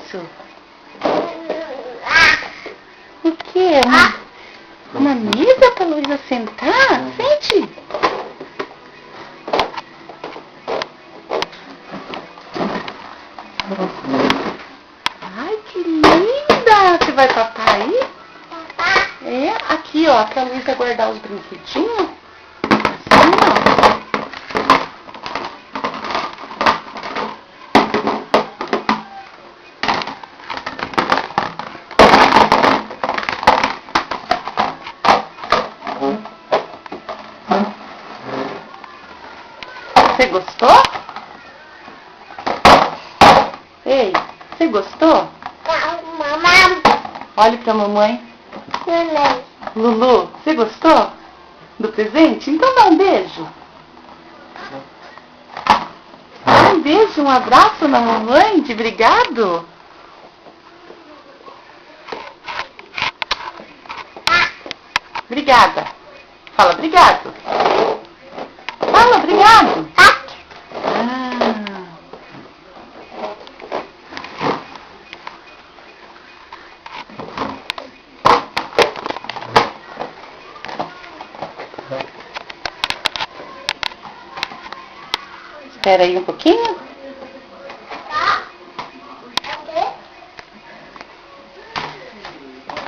isso? O que? Uma mesa pra Luísa sentar? Sente. Ai, que linda! Você vai papar aí? É, aqui, ó, pra Luísa guardar os brinquedinhos. Assim, ó. Você gostou? Ei, você gostou? Mamãe. Olhe pra mamãe. Lulu, você gostou do presente? Então dá um beijo. Dá um beijo, um abraço na mamãe de obrigado. Obrigada. Fala obrigado. Fala obrigado. Espera aí um pouquinho.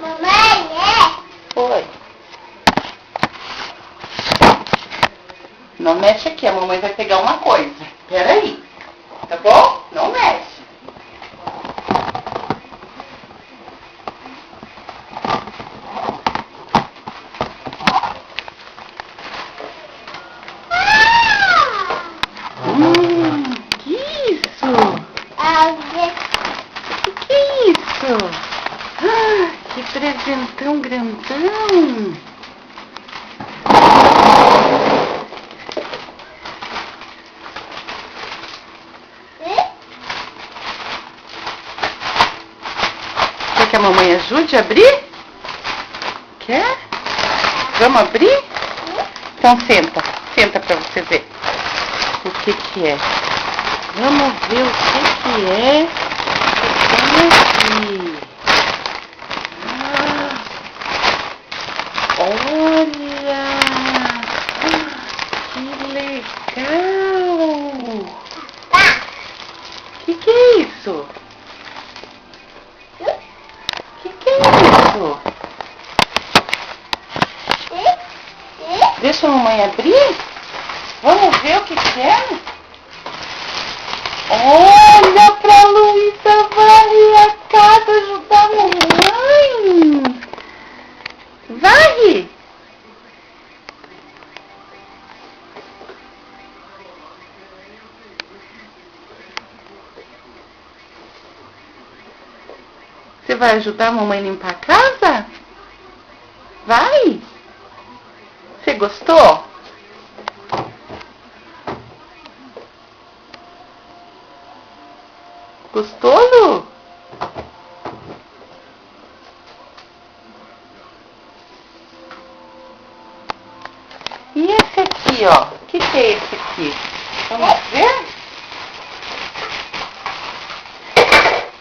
Mamãe, Oi. Não mexe aqui, a mamãe vai pegar uma coisa. Espera aí. Tá bom? Não mexe. Que isso? Que isso? Que presentão grandão. Quer que a mamãe ajude a abrir? Quer? Vamos abrir? Então senta. Senta pra você ver o que é. Vamos ver o que é que tem aqui. Olha! Que legal! Que é isso? Que é isso? Deixa a mamãe abrir? Vamos ver o que é? Olha pra Luísa varrer a casa, ajudar a mamãe. Varre! Você vai ajudar a mamãe a limpar a casa? Vai! Você gostou? Gostou, Lu? E esse aqui, ó? O que é esse aqui? Vamos ver?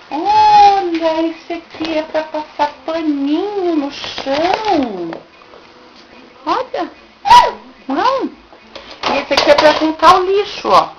Olha, esse aqui é pra passar paninho no chão. Olha. Não. E esse aqui é pra juntar o lixo, ó.